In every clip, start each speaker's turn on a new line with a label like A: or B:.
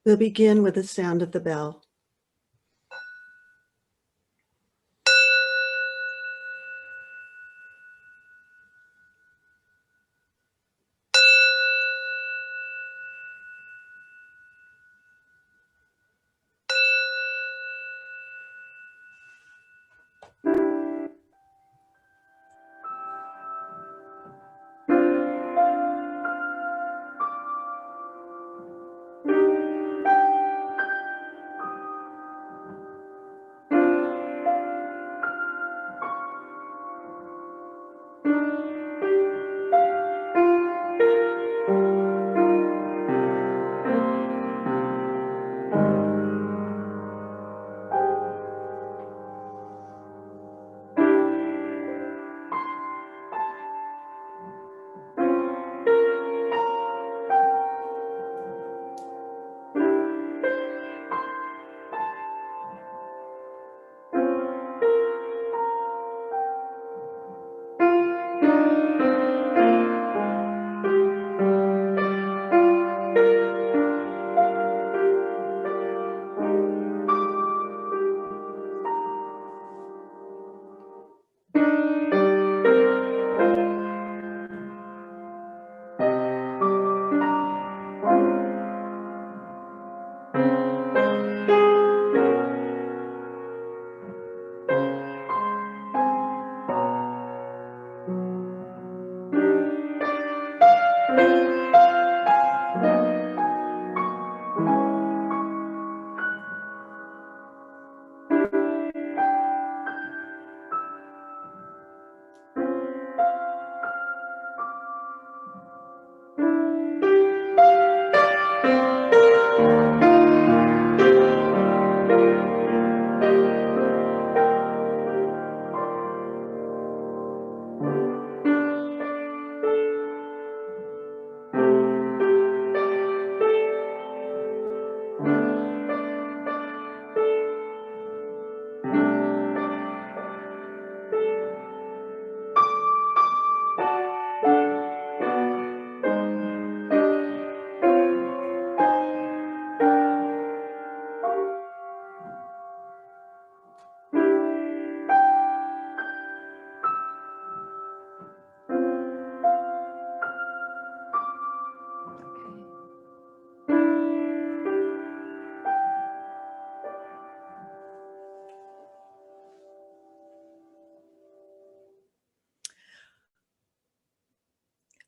A: We'll begin with the sound of the bell.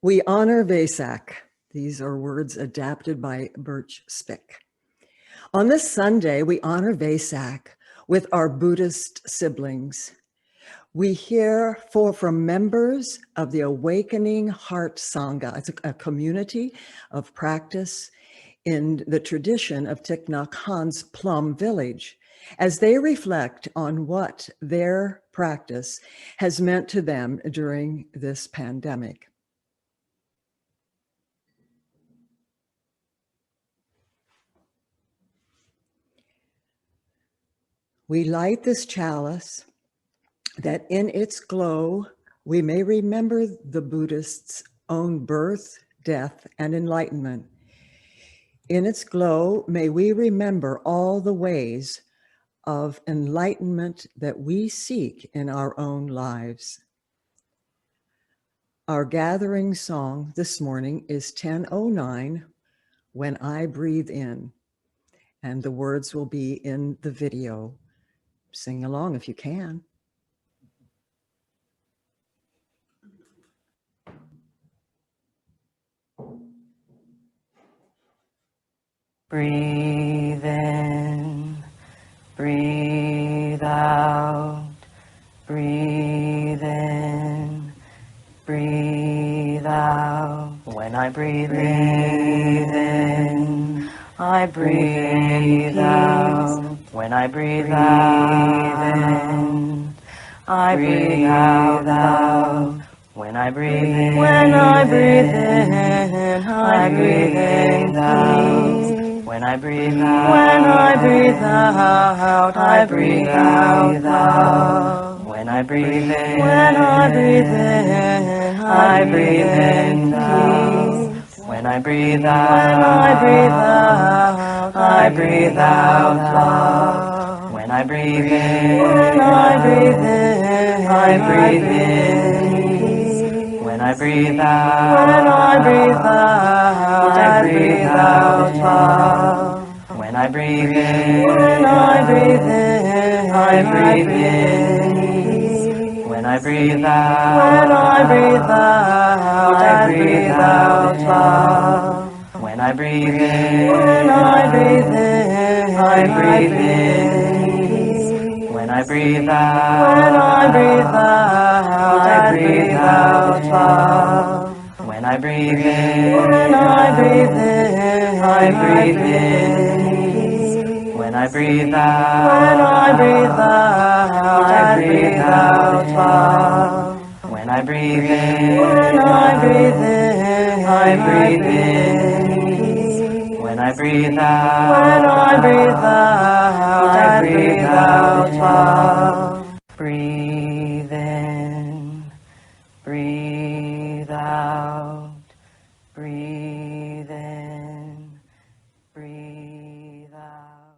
A: We honor Vesak. These are words adapted by Birch Spick. On this Sunday, we honor Vesak with our Buddhist siblings. We hear from members of the Awakening Heart Sangha. It's a community of practice in the tradition of Thich Nhat Hanh's Plum Village, as they reflect on what their practice has meant to them during this pandemic. We light this chalice that in its glow, we may remember the Buddhist's own birth, death, and enlightenment. In its glow, may we remember all the ways of enlightenment that we seek in our own lives. Our gathering song this morning is 10:09, When I Breathe In, and the words will be in the video. Sing along if you can.
B: Breathe in, breathe out, breathe in, breathe out. When I breathe in, I breathe out. When I breathe in, I breathe out. When I breathe in, I breathe in peace. When I breathe out, I breathe out. When I breathe in, I breathe in peace. When I breathe out, I breathe out love. When I breathe in, I breathe in peace. When I breathe out, I breathe out love. When I breathe in, I breathe in peace. When I breathe out, I breathe out love. When I breathe in, I breathe in peace. When I breathe out, I breathe out love. When I breathe in, I breathe in peace. When I breathe out, I breathe out love. When I breathe in, I breathe in peace. When I breathe out, I breathe out love. Breathe in, breathe out, breathe in, breathe out.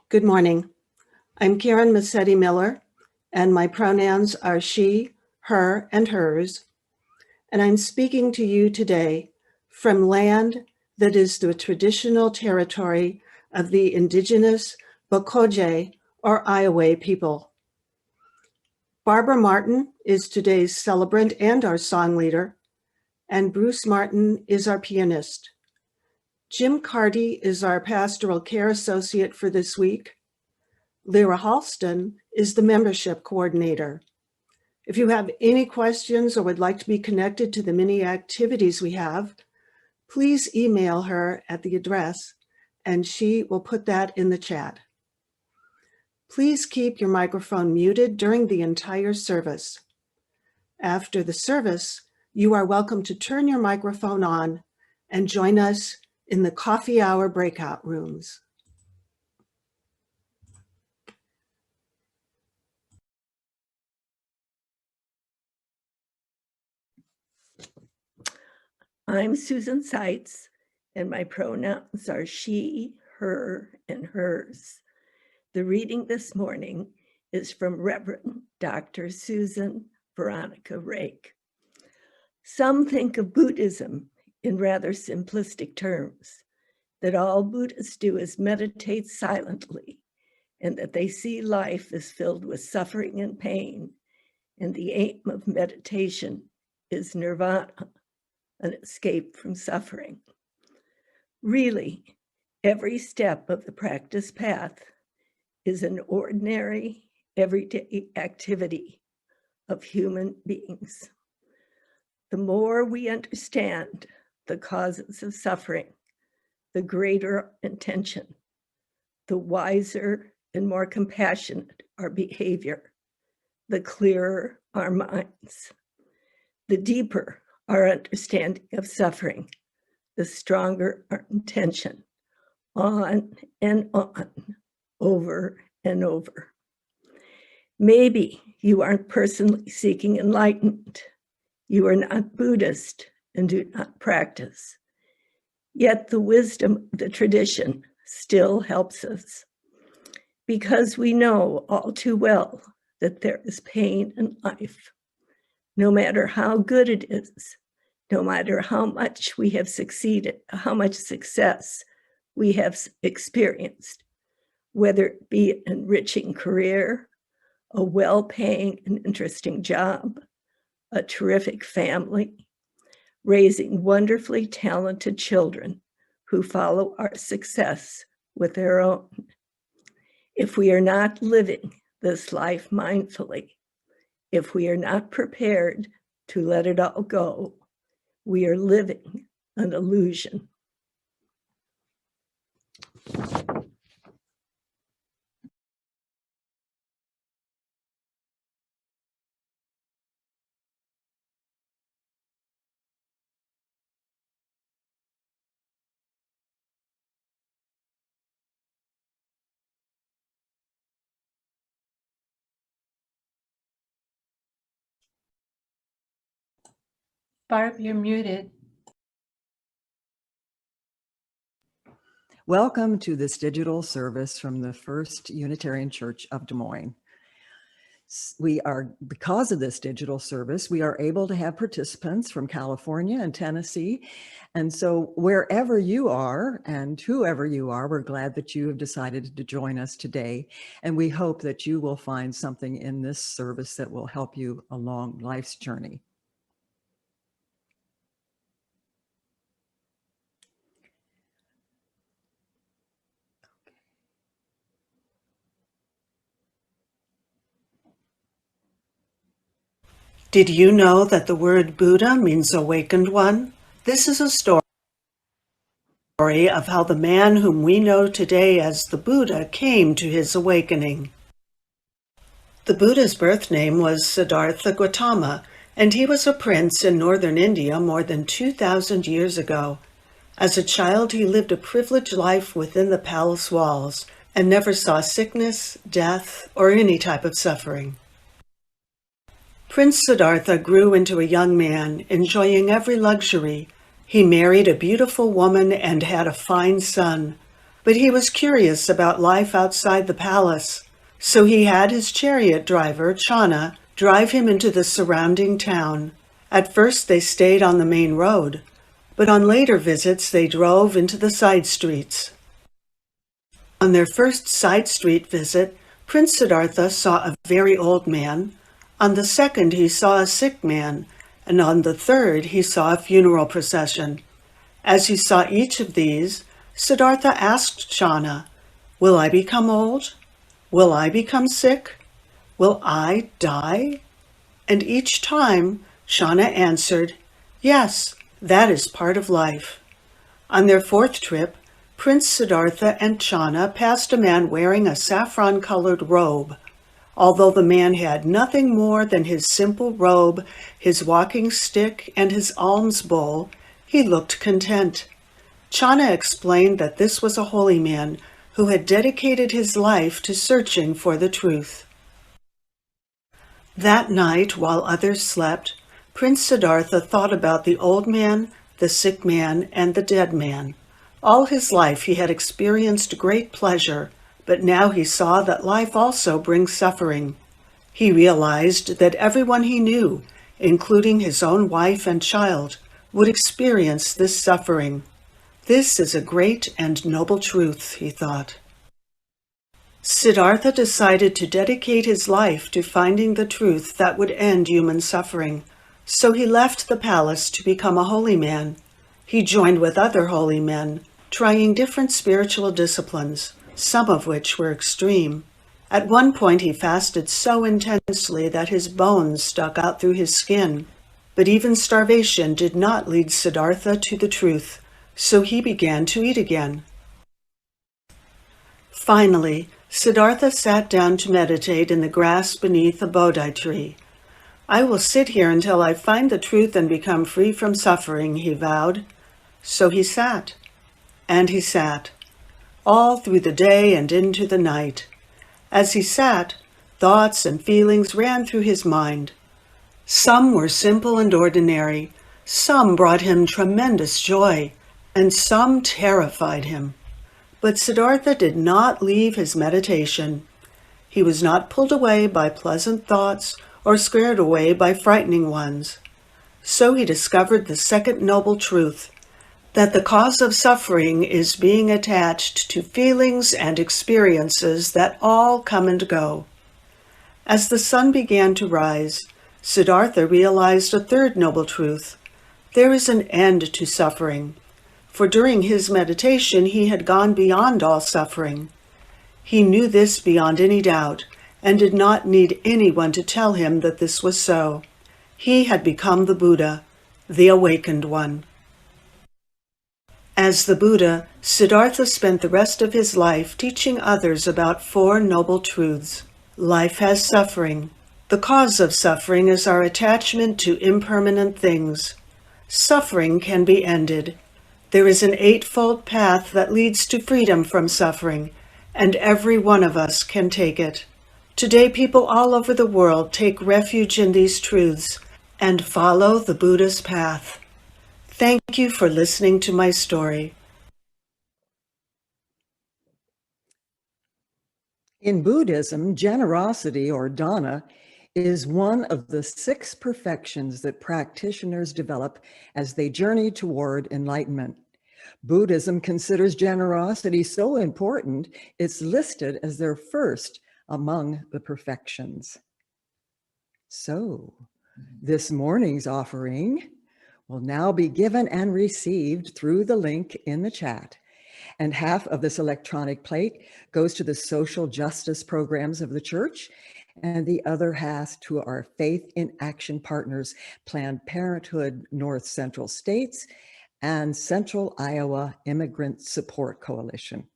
C: Good morning. I'm Karen Massetti Miller, and my pronouns are she, her, and hers. And I'm speaking to you today from land that is the traditional territory of the indigenous Bokoje or Iowa people. Barbara Martin is today's celebrant and our song leader, and Bruce Martin is our pianist. Jim Carty is our pastoral care associate for this week. Lyra Halston is the membership coordinator. If you have any questions or would like to be connected to the many activities we have, please email her at the address and she will put that in the chat. Please keep your microphone muted during the entire service. After the service, you are welcome to turn your microphone on and join us in the coffee hour breakout rooms.
D: I'm Susan Seitz, and my pronouns are she, her, and hers. The reading this morning is from Reverend Dr. Susan Veronica Rake. Some think of Buddhism in rather simplistic terms, that all Buddhists do is meditate silently, and that they see life as filled with suffering and pain, and the aim of meditation is nirvana, an escape from suffering. Really, every step of the practice path is an ordinary, everyday activity of human beings. The more we understand the causes of suffering, the greater intention, the wiser and more compassionate our behavior, the clearer our minds, the deeper our understanding of suffering, the stronger our intention, on and on, over and over. Maybe you aren't personally seeking enlightenment. You are not Buddhist and do not practice. Yet the wisdom of the tradition still helps us, because we know all too well that there is pain in life. No matter how good it is, no matter how much we have succeeded, how much success we have experienced, whether it be an enriching career, a well-paying and interesting job, a terrific family, raising wonderfully talented children who follow our success with their own. If we are not living this life mindfully, if we are not prepared to let it all go, we are living an illusion.
E: Barb, you're muted.
A: Welcome to this digital service from the First Unitarian Church of Des Moines. Because of this digital service, we are able to have participants from California and Tennessee. And so wherever you are and whoever you are, we're glad that you have decided to join us today. And we hope that you will find something in this service that will help you along life's journey.
C: Did you know that the word Buddha means awakened one? This is a story of how the man whom we know today as the Buddha came to his awakening. The Buddha's birth name was Siddhartha Gautama, and he was a prince in northern India more than 2,000 years ago. As a child, he lived a privileged life within the palace walls and never saw sickness, death, or any type of suffering. Prince Siddhartha grew into a young man, enjoying every luxury. He married a beautiful woman and had a fine son, but he was curious about life outside the palace, so he had his chariot driver, Channa, drive him into the surrounding town. At first they stayed on the main road, but on later visits they drove into the side streets. On their first side street visit, Prince Siddhartha saw a very old man. On the second, he saw a sick man, and on the third, he saw a funeral procession. As he saw each of these, Siddhartha asked Channa, "Will I become old? Will I become sick? Will I die?" And each time, Channa answered, "Yes, that is part of life." On their fourth trip, Prince Siddhartha and Channa passed a man wearing a saffron-colored robe. Although the man had nothing more than his simple robe, his walking stick, and his alms bowl, he looked content. Channa explained that this was a holy man who had dedicated his life to searching for the truth. That night, while others slept, Prince Siddhartha thought about the old man, the sick man, and the dead man. All his life he had experienced great pleasure, but now he saw that life also brings suffering. He realized that everyone he knew, including his own wife and child, would experience this suffering. This is a great and noble truth, he thought. Siddhartha decided to dedicate his life to finding the truth that would end human suffering. So he left the palace to become a holy man. He joined with other holy men, trying different spiritual disciplines, some of which were extreme. At one point he fasted so intensely that his bones stuck out through his skin. But even starvation did not lead Siddhartha to the truth, so he began to eat again. Finally, Siddhartha sat down to meditate in the grass beneath a Bodhi tree. "I will sit here until I find the truth and become free from suffering," he vowed. So he sat, and he sat, all through the day and into the night. As he sat, thoughts and feelings ran through his mind. Some were simple and ordinary, some brought him tremendous joy, and some terrified him. But Siddhartha did not leave his meditation. He was not pulled away by pleasant thoughts or scared away by frightening ones. So he discovered the second noble truth, that the cause of suffering is being attached to feelings and experiences that all come and go. As the sun began to rise, Siddhartha realized a third noble truth. There is an end to suffering, for during his meditation he had gone beyond all suffering. He knew this beyond any doubt, and did not need anyone to tell him that this was so. He had become the Buddha, the awakened one. As the Buddha, Siddhartha spent the rest of his life teaching others about four noble truths. Life has suffering. The cause of suffering is our attachment to impermanent things. Suffering can be ended. There is an eightfold path that leads to freedom from suffering, and every one of us can take it. Today, people all over the world take refuge in these truths and follow the Buddhist path. Thank you for listening to my story.
A: In Buddhism, generosity, or dana, is one of the 6 perfections that practitioners develop as they journey toward enlightenment. Buddhism considers generosity so important, it's listed as their first among the perfections. So, this morning's offering will now be given and received through the link in the chat. And half of this electronic plate goes to the social justice programs of the church, and the other half to our Faith in Action partners, Planned Parenthood North Central States and Central Iowa Immigrant Support Coalition.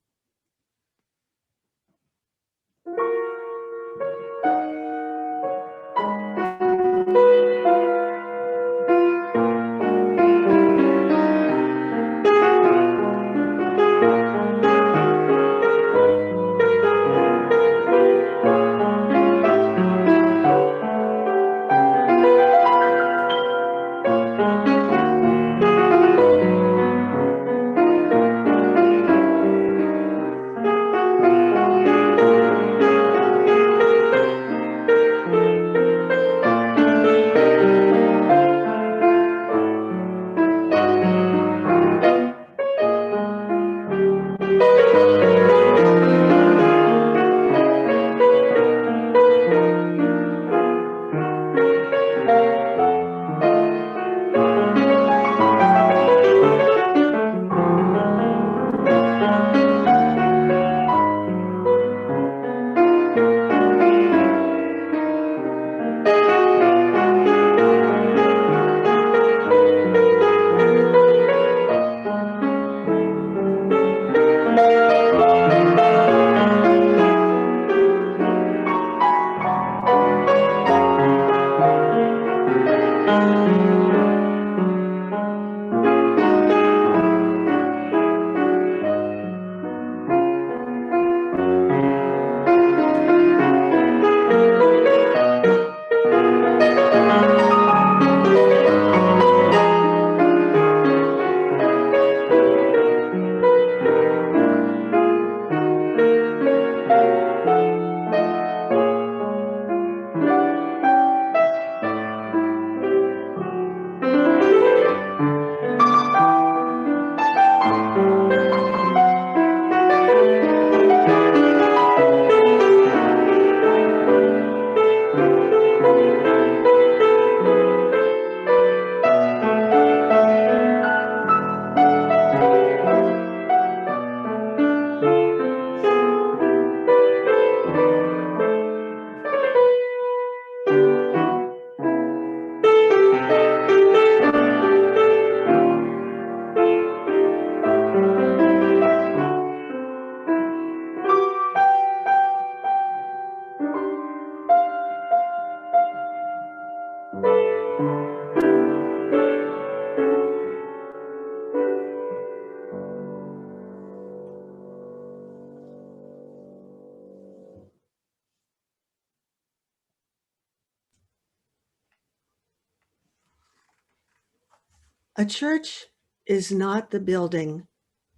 C: A church is not the building,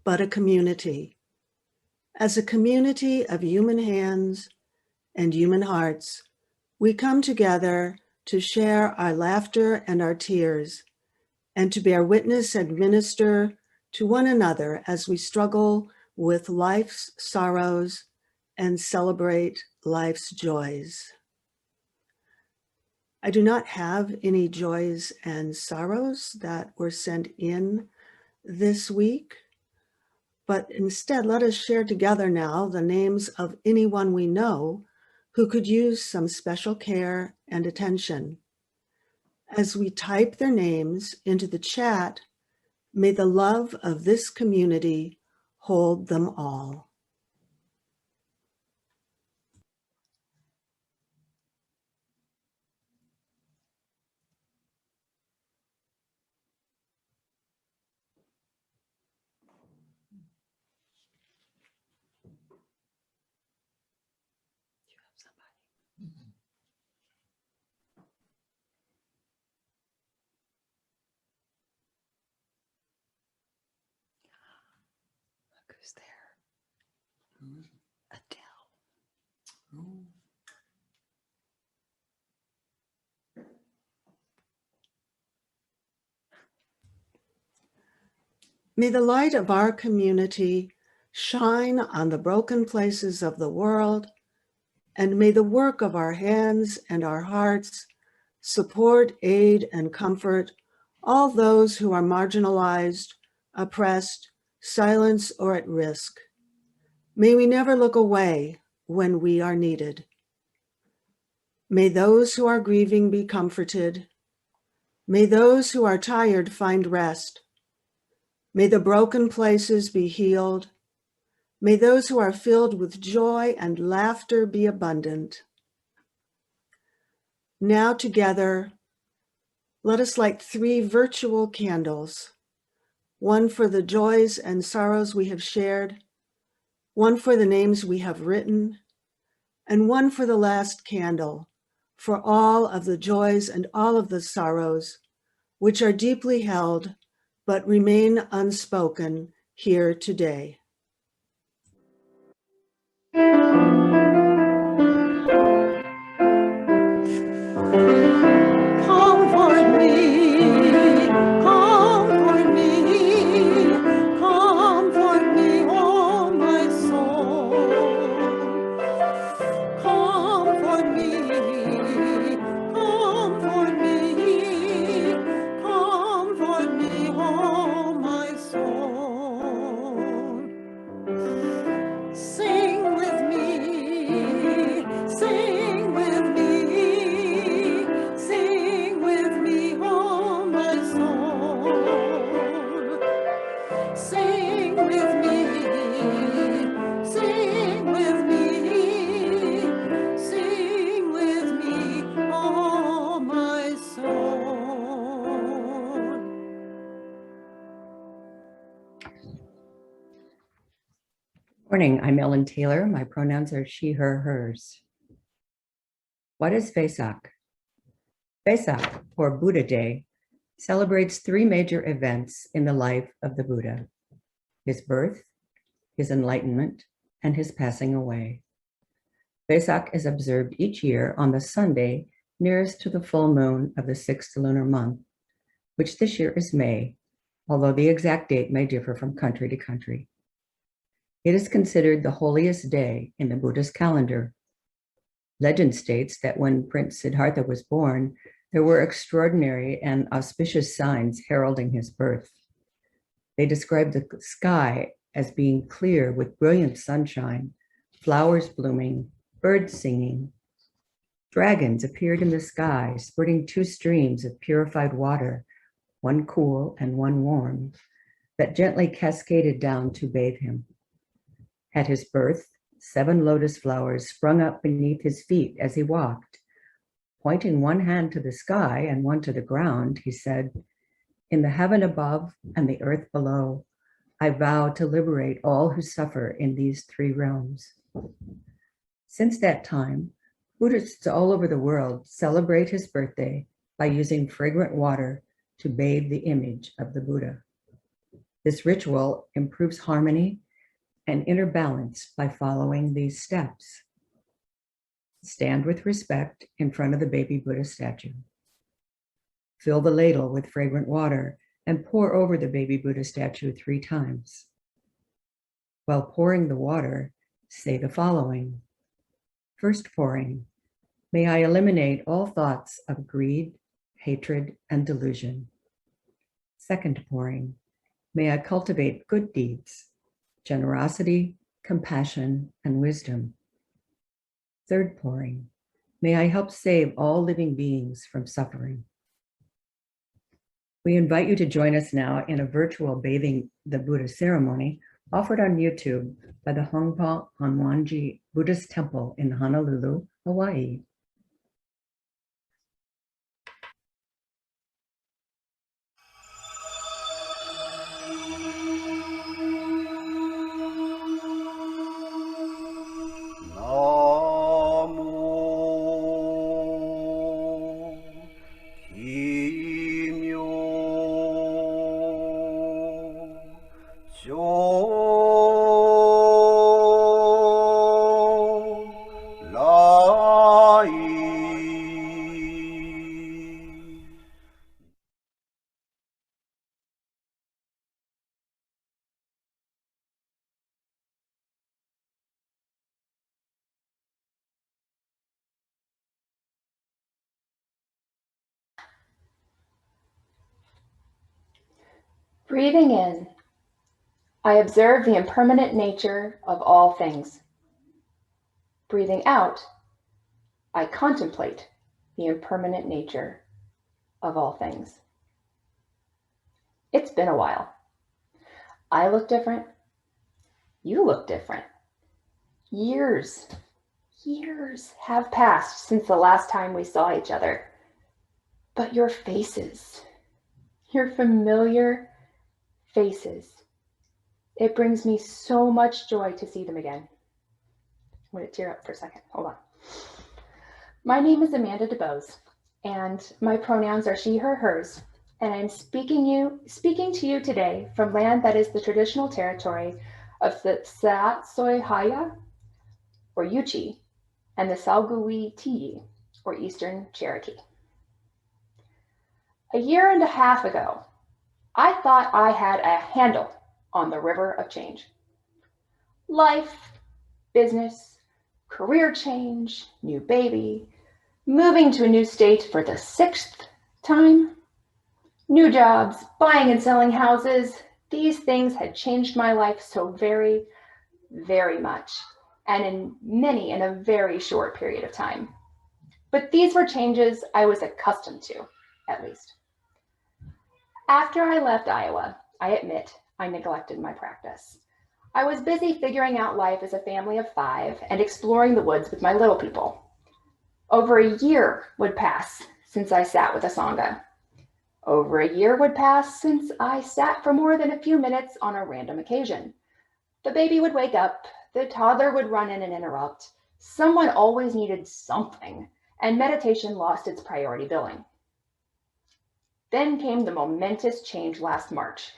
C: but a community. As a community of human hands and human hearts, we come together to share our laughter and our tears, and to bear witness and minister to one another as we struggle with life's sorrows and celebrate life's joys. I do not have any joys and sorrows that were sent in this week, but instead let us share together now the names of anyone we know who could use some special care and attention. As we type their names into the chat, may the love of this community hold them all.
A: Who's there? Adele.
C: May the light of our community shine on the broken places of the world, and may the work of our hands and our hearts support, aid, and comfort all those who are marginalized, oppressed, silenced, or at risk. May we never look away when we are needed. May those who are grieving be comforted. May those who are tired find rest. May the broken places be healed. May those who are filled with joy and laughter be abundant. Now together, let us light 3 virtual candles, one for the joys and sorrows we have shared, one for the names we have written, and one for the last candle, for all of the joys and all of the sorrows, which are deeply held, but remain unspoken here today.
A: Comfort me, comfort me, comfort me, oh my soul. Comfort me, comfort me, comfort me, oh my soul. Sing with me, sing with me, sing with me, oh my soul. Sing with me, sing with me, sing with me, oh my soul.
E: Morning, I'm Ellen Taylor. My pronouns are she, her, hers. What is Vesak? Vesak, or Buddha Day, celebrates 3 major events in the life of the Buddha: his birth, his enlightenment, and his passing away. Vesak is observed each year on the Sunday nearest to the full moon of the 6th lunar month, which this year is May, although the exact date may differ from country to country. It is considered the holiest day in the Buddhist calendar. Legend states that when Prince Siddhartha was born, there were extraordinary and auspicious signs heralding his birth. They described the sky as being clear with brilliant sunshine, flowers blooming, birds singing. Dragons appeared in the sky, spurting 2 streams of purified water, one cool and one warm, that gently cascaded down to bathe him. At his birth, 7 lotus flowers sprung up beneath his feet as he walked. Pointing one hand to the sky and one to the ground, he said, "In the heaven above and the earth below, I vow to liberate all who suffer in these 3 realms." Since that time, Buddhists all over the world celebrate his birthday by using fragrant water to bathe the image of the Buddha. This ritual improves harmony and inner balance by following these steps. Stand with respect in front of the baby Buddha statue. Fill the ladle with fragrant water and pour over the baby Buddha statue 3 times. While pouring the water, say the following. First pouring, may I eliminate all thoughts of greed, hatred, and delusion. Second pouring, may I cultivate good deeds, generosity, compassion, and wisdom. Third pouring, may I help save all living beings from suffering. We invite you to join us now in a virtual Bathing the Buddha ceremony offered on YouTube by the Hongpa Hanwanji Buddhist Temple in Honolulu, Hawaii.
F: Yo Breathing in, I observe the impermanent nature of all things. Breathing out, I contemplate the impermanent nature of all things. It's been a while. I look different. You look different. Years have passed since the last time we saw each other. But your faces, your familiar faces, it brings me so much joy to see them again. I'm going to tear up for a second. Hold on. My name is Amanda DeBose, and my pronouns are she, her, hers, and I'm speaking to you today from land that is the traditional territory of the Tsatsoihaya, or Yuchi, and the Salgui-Tiyi, or Eastern Cherokee. A year and a half ago, I thought I had a handle on the river of change. Life, business, career change, new baby, moving to a new state for the 6th time, new jobs, buying and selling houses. These things had changed my life so very, very much, and in a very short period of time. But these were changes I was accustomed to, at least. After I left Iowa, I admit I neglected my practice. I was busy figuring out life as a family of 5 and exploring the woods with my little people. Over a year would pass since I sat with a Sangha. Over a year would pass since I sat for more than a few minutes on a random occasion. The baby would wake up, the toddler would run in and interrupt. Someone always needed something, and meditation lost its priority billing. Then came the momentous change last March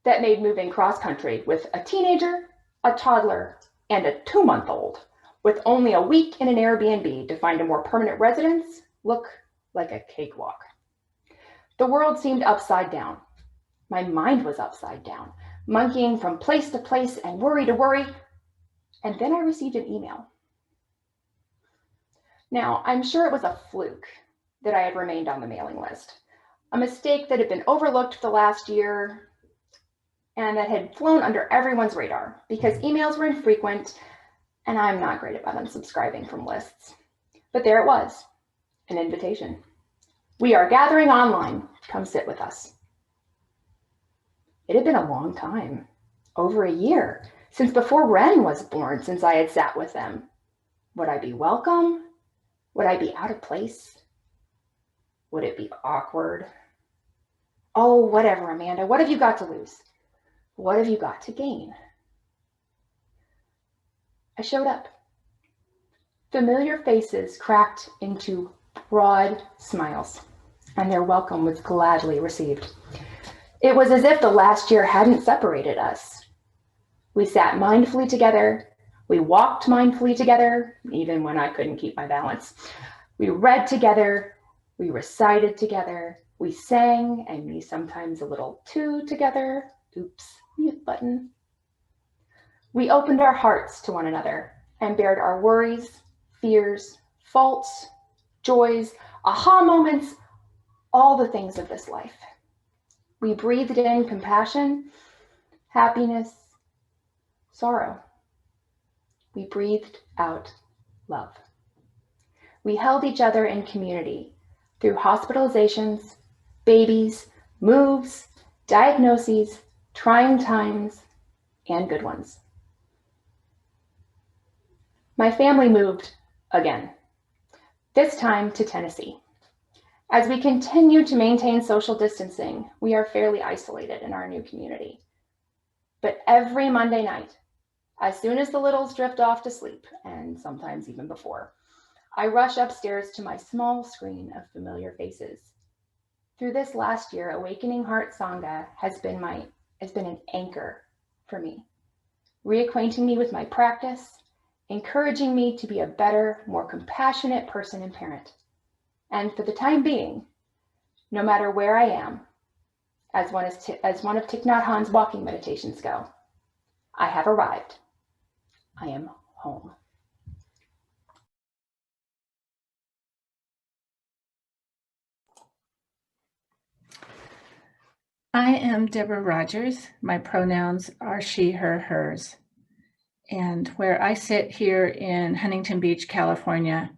F: that made moving cross-country with a teenager, a toddler, and a 2-month-old with only a week in an Airbnb to find a more permanent residence look like a cakewalk. The world seemed upside down. My mind was upside down, monkeying from place to place and worry to worry. And then I received an email. Now, I'm sure it was a fluke that I had remained on the mailing list, a mistake that had been overlooked for the last year and that had flown under everyone's radar because emails were infrequent and I'm not great about unsubscribing from lists. But there it was, an invitation. We are gathering online. Come sit with us. It had been a long time, over a year, since before Ren was born, since I had sat with them. Would I be welcome? Would I be out of place? Would it be awkward? Oh, whatever, Amanda. What have you got to lose? What have you got to gain? I showed up. Familiar faces cracked into broad smiles, and their welcome was gladly received. It was as if the last year hadn't separated us. We sat mindfully together. We walked mindfully together, even when I couldn't keep my balance. We read together. We recited together. We sang, and me sometimes a little too together. Oops, mute button. We opened our hearts to one another and bared our worries, fears, faults, joys, aha moments, all the things of this life. We breathed in compassion, happiness, sorrow. We breathed out love. We held each other in community through hospitalizations, babies, moves, diagnoses, trying times, and good ones. My family moved again, this time to Tennessee. As we continue to maintain social distancing, we are fairly isolated in our new community. But every Monday night, as soon as the littles drift off to sleep, and sometimes even before, I rush upstairs to my small screen of familiar faces. Through this last year, Awakening Heart Sangha has been an anchor for me, reacquainting me with my practice, encouraging me to be a better, more compassionate person and parent. And for the time being, no matter where I am, as one of Thich Nhat Hanh's walking meditations go, I have arrived. I am home.
G: I am Deborah Rogers. My pronouns are she, her, hers. And where I sit here in Huntington Beach, California,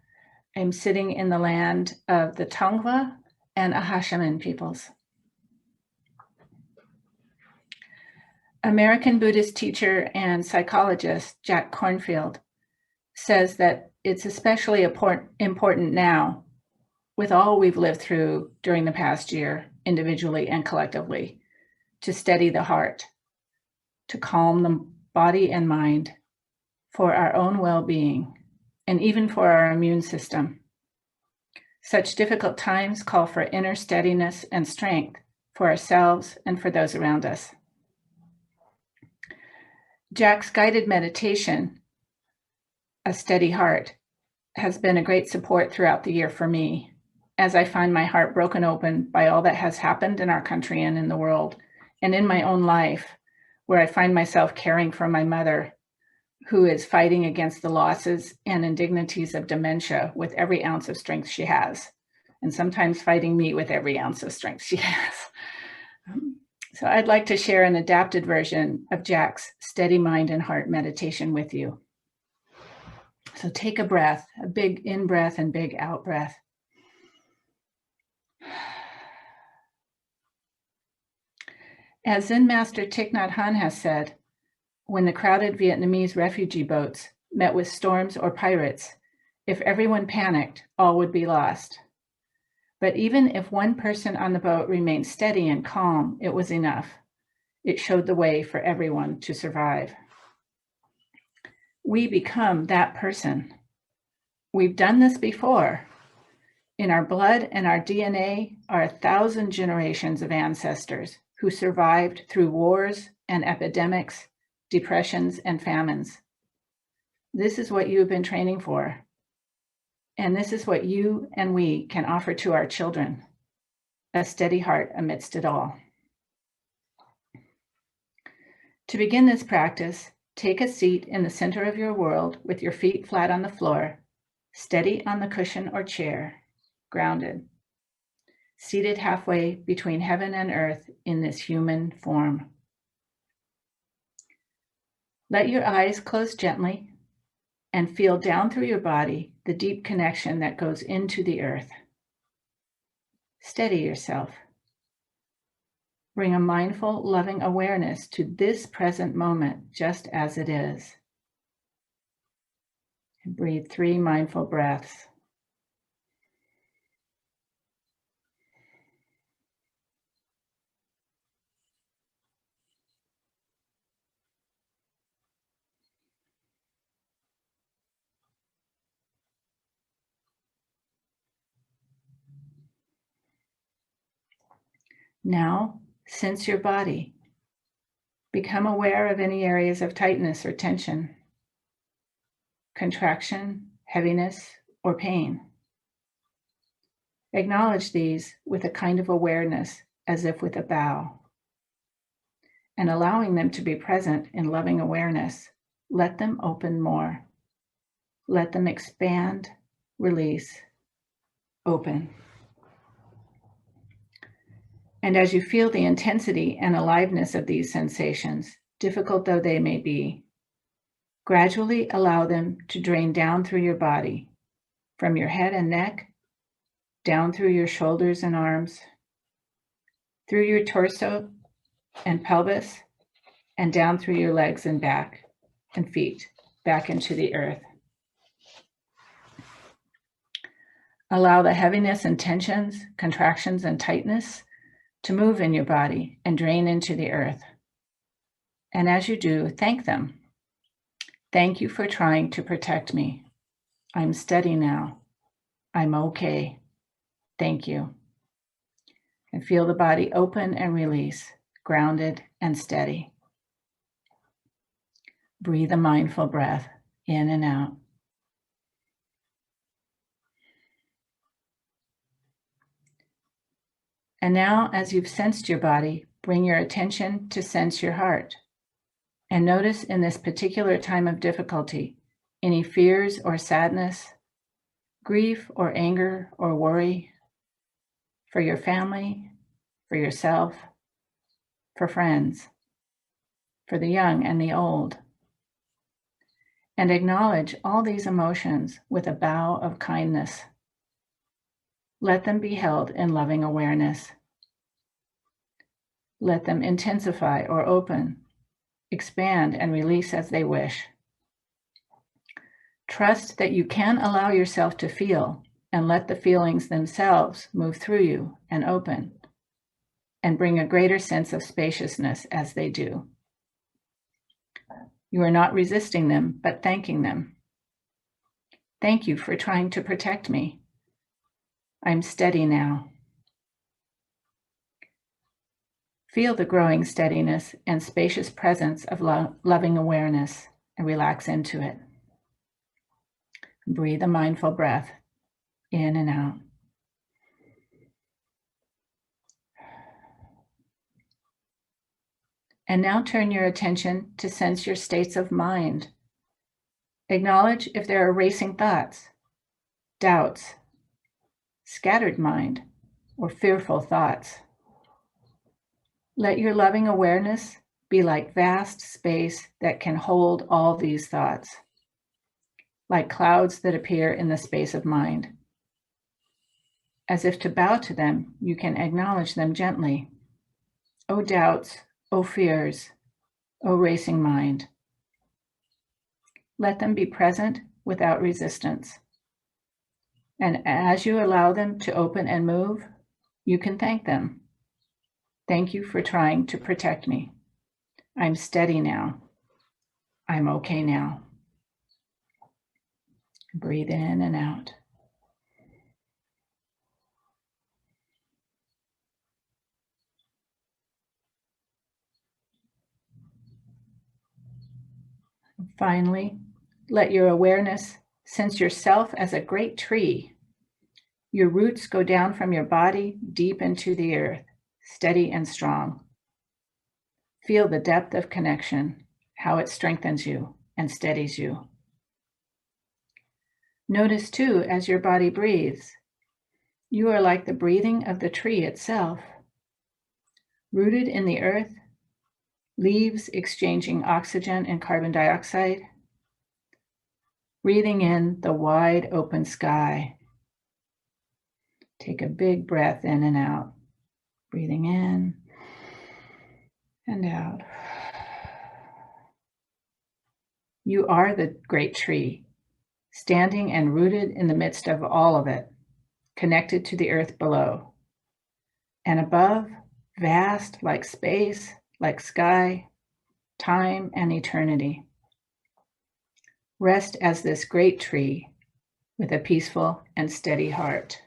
G: I'm sitting in the land of the Tongva and Ahashiman peoples. American Buddhist teacher and psychologist Jack Kornfield says that it's especially important now, with all we've lived through during the past year, individually and collectively, to steady the heart, to calm the body and mind for our own well-being, and even for our immune system. Such difficult times call for inner steadiness and strength for ourselves and for those around us. Jack's guided meditation, A Steady Heart, has been a great support throughout the year for me, as I find my heart broken open by all that has happened in our country and in the world, and in my own life, where I find myself caring for my mother, who is fighting against the losses and indignities of dementia with every ounce of strength she has, and sometimes fighting me with every ounce of strength she has. So I'd like to share an adapted version of Jack's Steady Mind and Heart meditation with you. So take a breath, a big in-breath and big out-breath. As Zen Master Thich Nhat Hanh has said, when the crowded Vietnamese refugee boats met with storms or pirates, if everyone panicked, all would be lost. But even if one person on the boat remained steady and calm, it was enough. It showed the way for everyone to survive. We become that person. We've done this before. In our blood and our DNA are 1,000 generations of ancestors who survived through wars and epidemics, depressions and famines. This is what you have been training for. And this is what you and we can offer to our children, a steady heart amidst it all. To begin this practice, take a seat in the center of your world with your feet flat on the floor, steady on the cushion or chair, grounded, seated halfway between heaven and earth in this human form. Let your eyes close gently and feel down through your body the deep connection that goes into the earth. Steady yourself. Bring a mindful, loving awareness to this present moment just as it is. And breathe 3 mindful breaths. Now, sense your body. Become aware of any areas of tightness or tension, contraction, heaviness, or pain. Acknowledge these with a kind of awareness, as if with a bow. And allowing them to be present in loving awareness, let them open more. Let them expand, release, open. And as you feel the intensity and aliveness of these sensations, difficult though they may be, gradually allow them to drain down through your body, from your head and neck, down through your shoulders and arms, through your torso and pelvis, and down through your legs and back and feet, back into the earth. Allow the heaviness and tensions, contractions and tightness to move in your body and drain into the earth. And as you do, thank them. Thank you for trying to protect me. I'm steady now. I'm okay. Thank you. And feel the body open and release, grounded and steady. Breathe a mindful breath in and out. And now, as you've sensed your body, bring your attention to sense your heart. And notice in this particular time of difficulty, any fears or sadness, grief or anger or worry for your family, for yourself, for friends, for the young and the old. And acknowledge all these emotions with a bow of kindness. Let them be held in loving awareness. Let them intensify or open, expand and release as they wish. Trust that you can allow yourself to feel and let the feelings themselves move through you and open and bring a greater sense of spaciousness as they do. You are not resisting them, but thanking them. Thank you for trying to protect me. I'm steady now. Feel the growing steadiness and spacious presence of loving awareness and relax into it. Breathe a mindful breath in and out. And now turn your attention to sense your states of mind. Acknowledge if there are racing thoughts, doubts, scattered mind, or fearful thoughts. Let your loving awareness be like vast space that can hold all these thoughts, like clouds that appear in the space of mind. As if to bow to them, you can acknowledge them gently. O doubts, O fears, O racing mind. Let them be present without resistance. And as you allow them to open and move, you can thank them. Thank you for trying to protect me. I'm steady now. I'm okay now. Breathe in and out. Finally, let your awareness sense yourself as a great tree. Your roots go down from your body deep into the earth, steady and strong. Feel the depth of connection, how it strengthens you and steadies you. Notice too, as your body breathes, you are like the breathing of the tree itself. Rooted in the earth, leaves exchanging oxygen and carbon dioxide, breathing in the wide open sky. Take a big breath in and out, breathing in and out. You are the great tree, standing and rooted in the midst of all of it, connected to the earth below. And above, vast like space, like sky, time and eternity. Rest as this great tree with a peaceful and steady heart.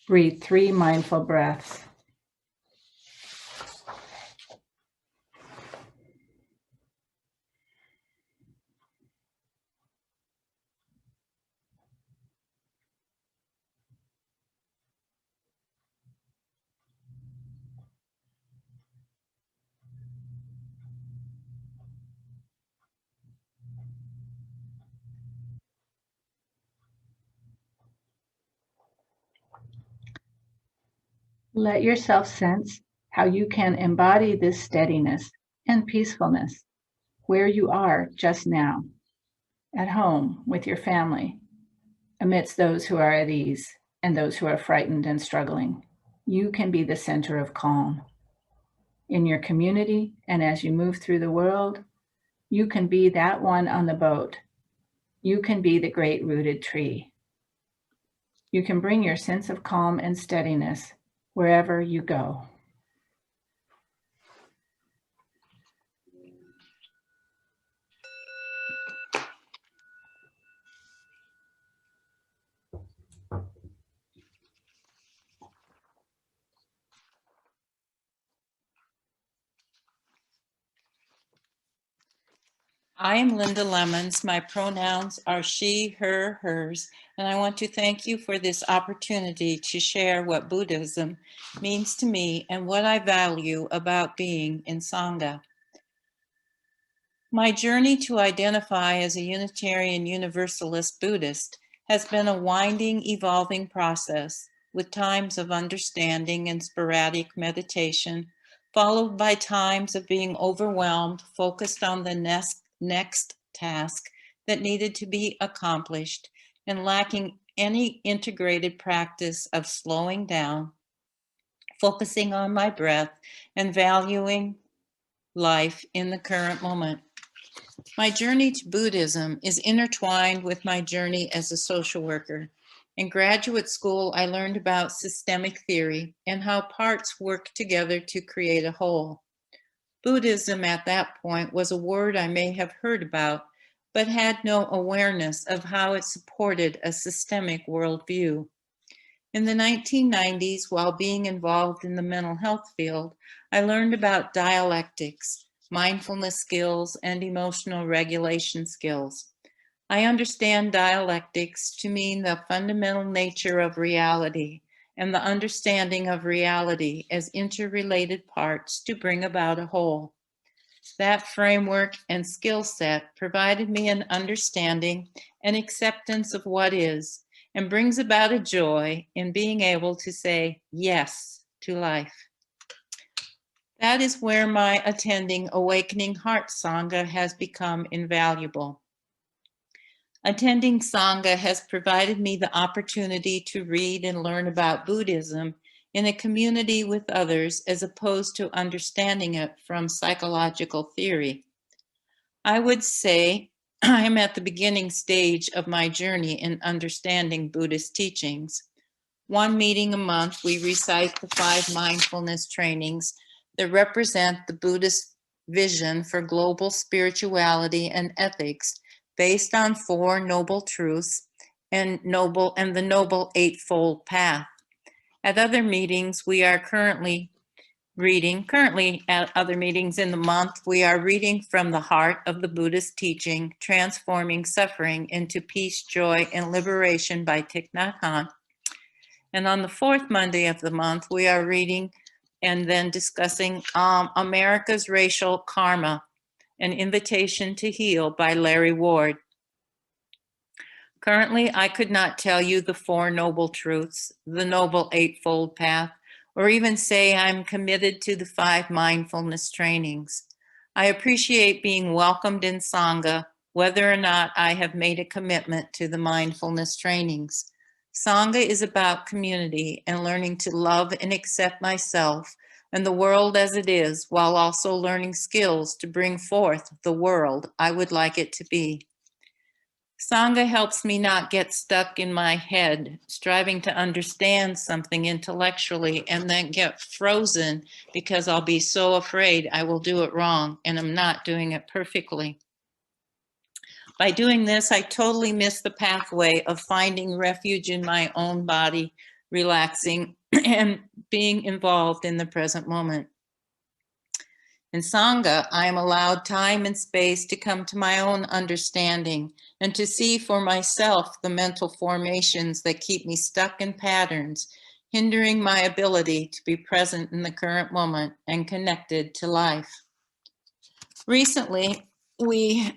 G: Breathe 3 mindful breaths. Let yourself sense how you can embody this steadiness and peacefulness where you are just now, at home with your family, amidst those who are at ease and those who are frightened and struggling. You can be the center of calm. In your community and as you move through the world, you can be that one on the boat. You can be the great rooted tree. You can bring your sense of calm and steadiness wherever you go.
H: I am Linda Lemons. My pronouns are she, her, hers, and I want to thank you for this opportunity to share what Buddhism means to me and what I value about being in Sangha. My journey to identify as a Unitarian Universalist Buddhist has been a winding, evolving process with times of understanding and sporadic meditation, followed by times of being overwhelmed, focused on the next task that needed to be accomplished, and lacking any integrated practice of slowing down, focusing on my breath, and valuing life in the current moment. My journey to Buddhism is intertwined with my journey as a social worker. In graduate school, I learned about systemic theory and how parts work together to create a whole. Buddhism at that point was a word I may have heard about, but had no awareness of how it supported a systemic worldview. In the 1990s, while being involved in the mental health field, I learned about dialectics, mindfulness skills, and emotional regulation skills. I understand dialectics to mean the fundamental nature of reality and the understanding of reality as interrelated parts to bring about a whole. That framework and skill set provided me an understanding and acceptance of what is, and brings about a joy in being able to say yes to life. That is where my attending Awakening Heart Sangha has become invaluable. Attending Sangha has provided me the opportunity to read and learn about Buddhism in a community with others as opposed to understanding it from psychological theory. I would say I am at the beginning stage of my journey in understanding Buddhist teachings. One meeting a month, we recite the 5 mindfulness trainings that represent the Buddhist vision for global spirituality and ethics based on 4 noble truths and the Noble Eightfold Path. At other meetings, we are currently at other meetings in the month, we are reading from the heart of the Buddhist teaching, Transforming Suffering into Peace, Joy, and Liberation by Thich Nhat Hanh. And on the 4th Monday of the month, we are reading and then discussing America's Racial Karma, An Invitation to Heal by Larry Ward. Currently, I could not tell you the 4 noble truths, the Noble Eightfold Path, or even say I'm committed to the 5 mindfulness trainings. I appreciate being welcomed in Sangha, whether or not I have made a commitment to the mindfulness trainings. Sangha is about community and learning to love and accept myself and the world as it is, while also learning skills to bring forth the world I would like it to be. Sangha helps me not get stuck in my head, striving to understand something intellectually and then get frozen because I'll be so afraid I will do it wrong and I'm not doing it perfectly. By doing this, I totally miss the pathway of finding refuge in my own body, relaxing, and being involved in the present moment. In Sangha, I am allowed time and space to come to my own understanding and to see for myself the mental formations that keep me stuck in patterns, hindering my ability to be present in the current moment and connected to life. Recently, we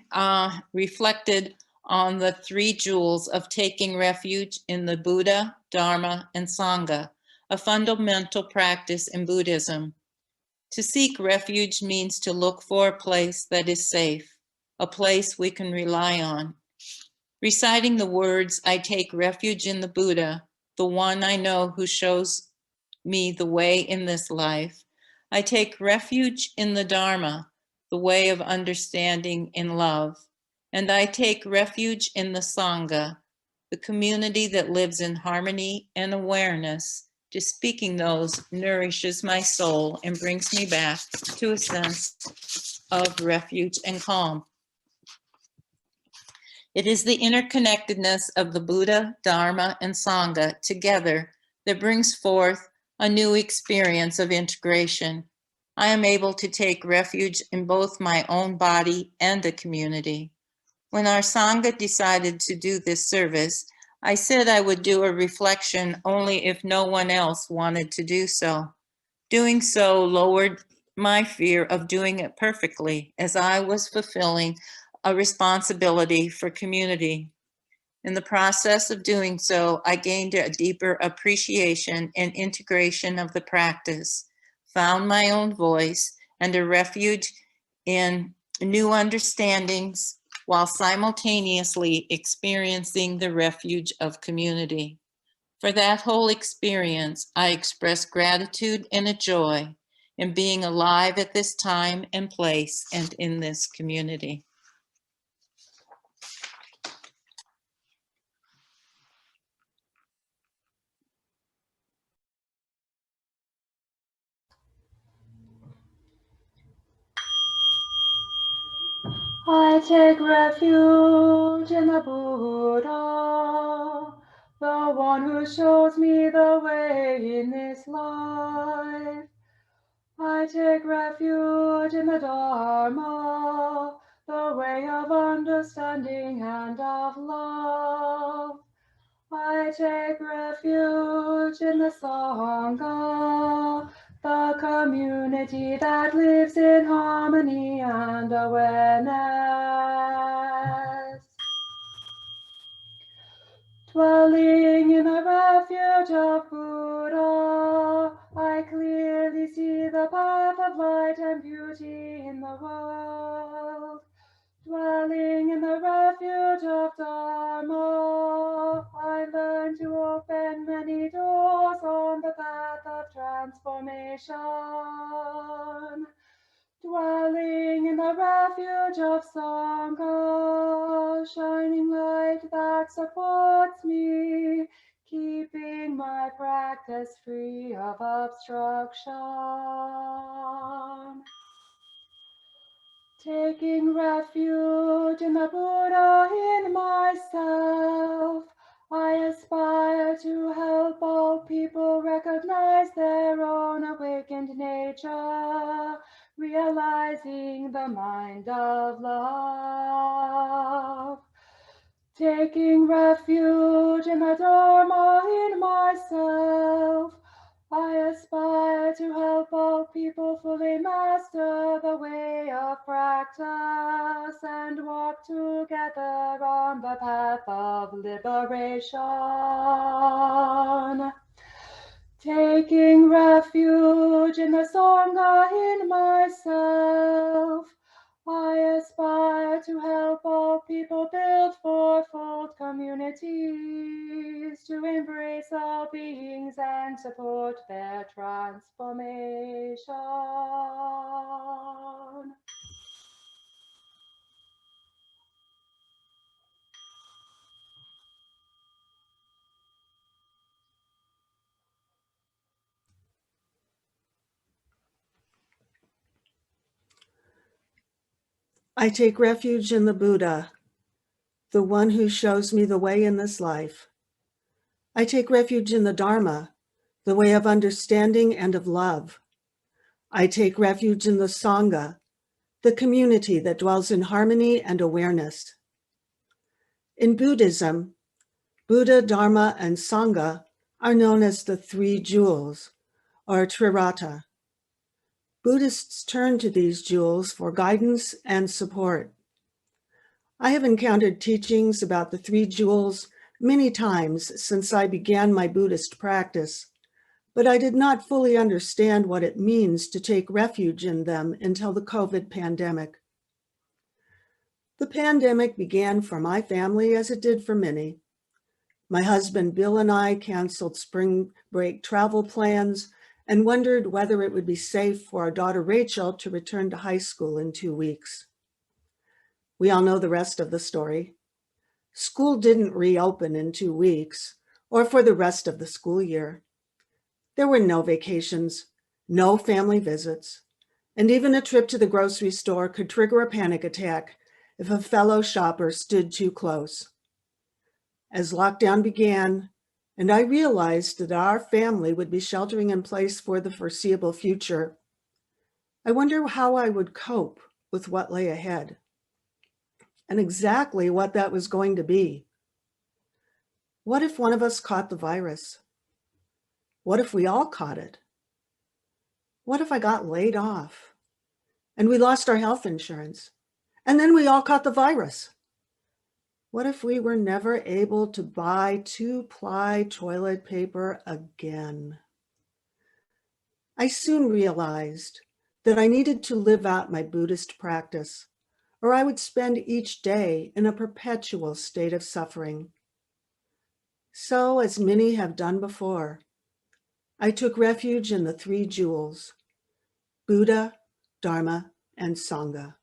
H: reflected on the 3 jewels of taking refuge in the Buddha, Dharma, and Sangha, a fundamental practice in Buddhism. To seek refuge means to look for a place that is safe, a place we can rely on. Reciting the words, I take refuge in the Buddha, the one I know who shows me the way in this life. I take refuge in the Dharma, the way of understanding in love. And I take refuge in the Sangha, the community that lives in harmony and awareness. Just speaking those nourishes my soul and brings me back to a sense of refuge and calm. It is the interconnectedness of the Buddha, Dharma, and Sangha together that brings forth a new experience of integration. I am able to take refuge in both my own body and the community. When our Sangha decided to do this service, I said I would do a reflection only if no one else wanted to do so. Doing so lowered my fear of doing it perfectly, as I was fulfilling a responsibility for community. In the process of doing so, I gained a deeper appreciation and integration of the practice, found my own voice, and a refuge in new understandings while simultaneously experiencing the refuge of community. For that whole experience, I express gratitude and a joy in being alive at this time and place and in this community.
F: I take refuge in the Buddha, the one who shows me the way in this life. I take refuge in the Dharma, the way of understanding and of love. I take refuge in the Sangha, the community that lives in harmony and awareness. Dwelling in the refuge of Buddha, I clearly see the path of light and beauty in the world. Dwelling in the refuge of Dharma, I learn to open many doors on the path of transformation. Dwelling in the refuge of Sangha, shining light that supports me, keeping my practice free of obstruction. Taking refuge in the Buddha in myself, I aspire to help all people recognize their own awakened nature, realizing the mind of love. Taking refuge in the Dharma in myself, I aspire to help all people fully master the way of practice and walk together on the path of liberation. Taking refuge in the Sangha in myself, I aspire to help all people build fourfold communities, to embrace all beings and support their transformation.
C: I take refuge in the Buddha, the one who shows me the way in this life. I take refuge in the Dharma, the way of understanding and of love. I take refuge in the Sangha, the community that dwells in harmony and awareness. In Buddhism, Buddha, Dharma, and Sangha are known as the three jewels, or Trirata. Buddhists turn to these jewels for guidance and support. I have encountered teachings about the three jewels many times since I began my Buddhist practice, but I did not fully understand what it means to take refuge in them until the COVID pandemic. The pandemic began for my family as it did for many. My husband Bill and I canceled spring break travel plans and wondered whether it would be safe for our daughter Rachel to return to high school in 2 weeks. We all know the rest of the story. School didn't reopen in 2 weeks or for the rest of the school year. There were no vacations, no family visits, and even a trip to the grocery store could trigger a panic attack if a fellow shopper stood too close. As lockdown began, and I realized that our family would be sheltering in place for the foreseeable future, I wonder how I would cope with what lay ahead and exactly what that was going to be. What if one of us caught the virus? What if we all caught it? What if I got laid off and we lost our health insurance and then we all caught the virus? What if we were never able to buy 2-ply toilet paper again? I soon realized that I needed to live out my Buddhist practice, or I would spend each day in a perpetual state of suffering. So, as many have done before, I took refuge in the three jewels: Buddha, Dharma, and Sangha.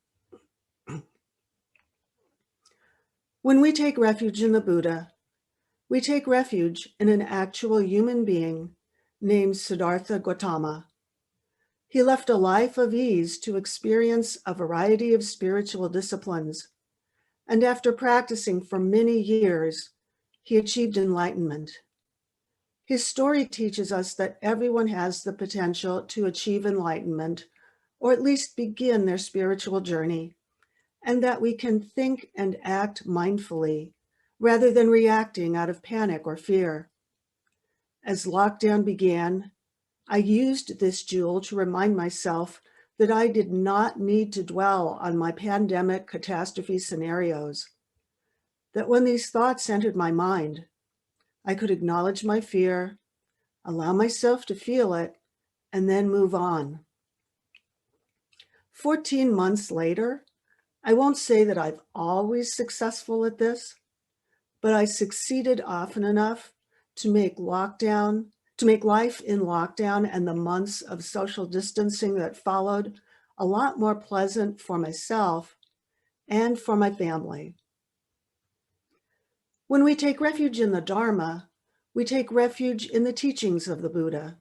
C: When we take refuge in the Buddha, we take refuge in an actual human being named Siddhartha Gautama. He left a life of ease to experience a variety of spiritual disciplines, and after practicing for many years, he achieved enlightenment. His story teaches us that everyone has the potential to achieve enlightenment, or at least begin their spiritual journey, and that we can think and act mindfully rather than reacting out of panic or fear. As lockdown began, I used this jewel to remind myself that I did not need to dwell on my pandemic catastrophe scenarios, that when these thoughts entered my mind, I could acknowledge my fear, allow myself to feel it, and then move on. 14 months later, I won't say that I've always successful at this, but I succeeded often enough to make life in lockdown and the months of social distancing that followed a lot more pleasant for myself and for my family. When we take refuge in the Dharma, we take refuge in the teachings of the Buddha.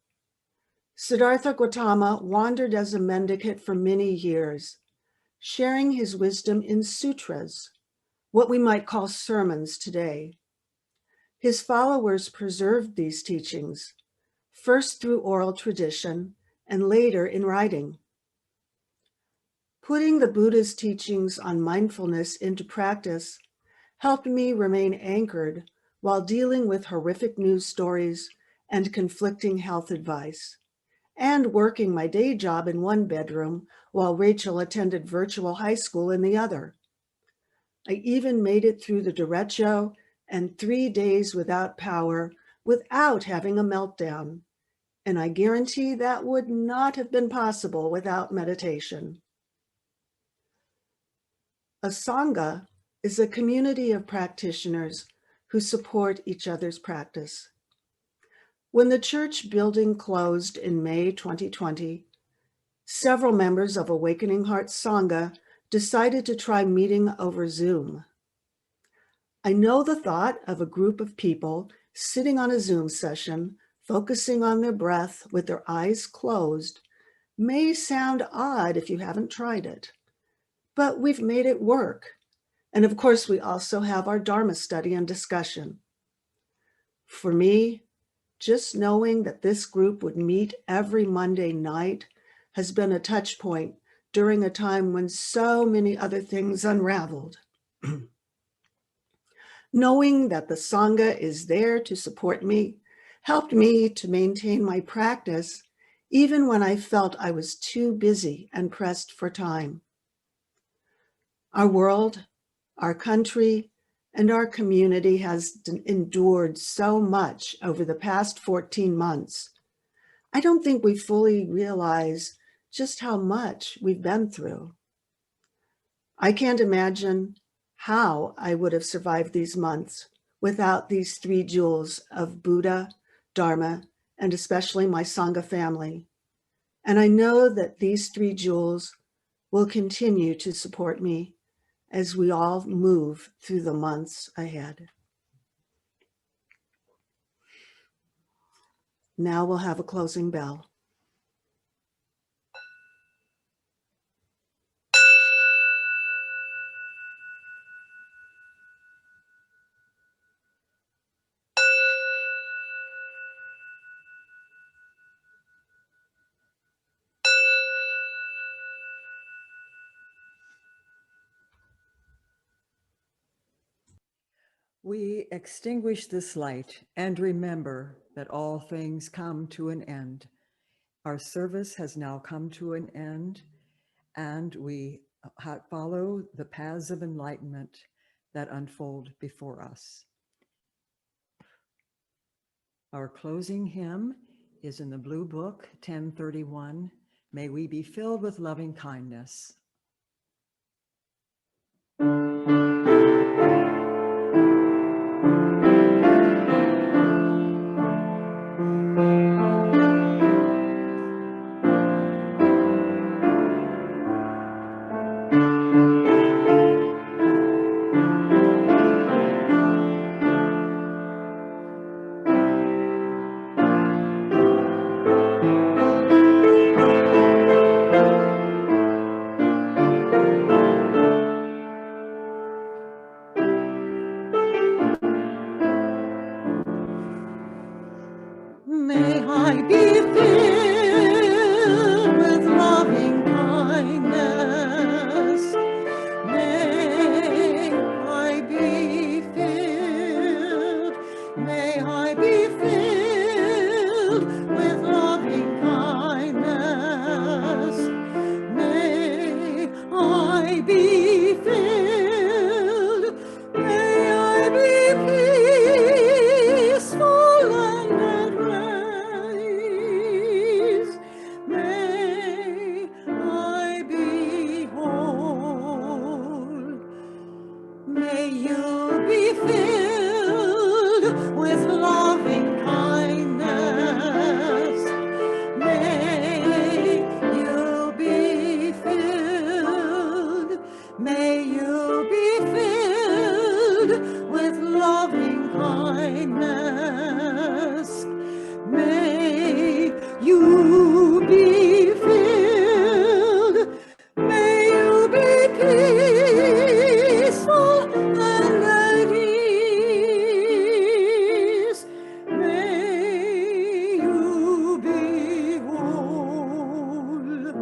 C: Siddhartha Gautama wandered as a mendicant for many years, sharing his wisdom in sutras, what we might call sermons today. His followers preserved these teachings, first through oral tradition and later in writing. Putting the Buddha's teachings on mindfulness into practice helped me remain anchored while dealing with horrific news stories and conflicting health advice, and working my day job in one bedroom while Rachel attended virtual high school in the other. I even made it through the derecho and 3 days without power without having a meltdown, and I guarantee that would not have been possible without meditation. A Sangha is a community of practitioners who support each other's practice. When the church building closed in May 2020, several members of Awakening Heart Sangha decided to try meeting over Zoom. I know the thought of a group of people sitting on a Zoom session, focusing on their breath with their eyes closed, may sound odd if you haven't tried it, but we've made it work. And of course, we also have our Dharma study and discussion. For me, just knowing that this group would meet every Monday night has been a touch point during a time when so many other things unraveled. Knowing that the Sangha is there to support me helped me to maintain my practice even when I felt I was too busy and pressed for time. Our world, our country, and our community has endured so much over the past 14 months. I don't think we fully realize just how much we've been through. I can't imagine how I would have survived these months without these three jewels of Buddha, Dharma, and especially my Sangha family. And I know that these three jewels will continue to support me as we all move through the months ahead. Now we'll have a closing bell.
A: We extinguish this light and remember that all things come to an end. Our service has now come to an end, and we follow the paths of enlightenment that unfold before us. Our closing hymn is in the Blue Book, 1031. May we be filled with loving kindness. May I be filled with loving kindness. May I be filled. May I be filled with loving kindness. May I be filled. May I be peaceful and at rest. May I be whole. May you be filled with loving kindness. May you be filled. May you be filled with loving kindness. May you be filled. May you be peaceful and at ease. May you be whole.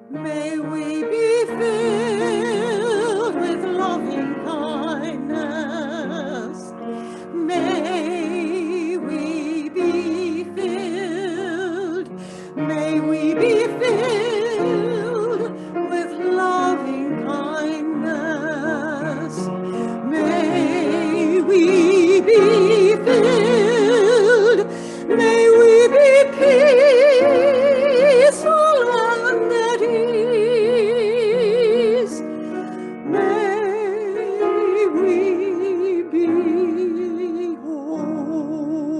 A: May we be filled with loving kindness. May we be filled. May we be filled with loving kindness. May we be filled. May we be peaceful and at ease. May we be whole.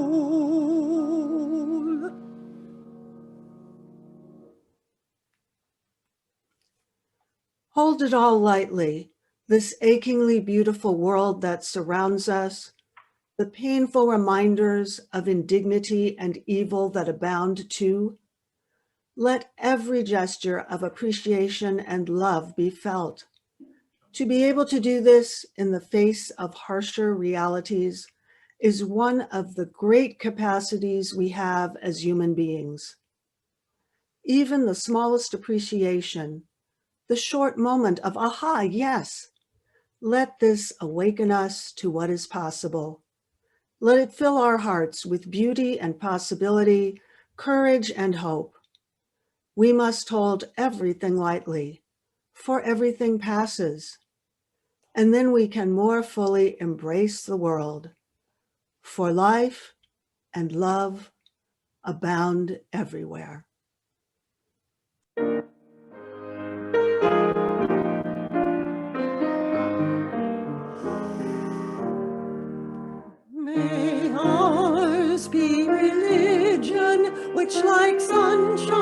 C: Hold it all lightly, this achingly beautiful world that surrounds us, the painful reminders of indignity and evil that abound too. Let every gesture of appreciation and love be felt. To be able to do this in the face of harsher realities is one of the great capacities we have as human beings. Even the smallest appreciation, the short moment of, aha, yes, let this awaken us to what is possible. Let it fill our hearts with beauty and possibility, courage and hope. We must hold everything lightly, for everything passes. And then we can more fully embrace the world, for life and love abound everywhere.
A: May ours be religion which like sunshine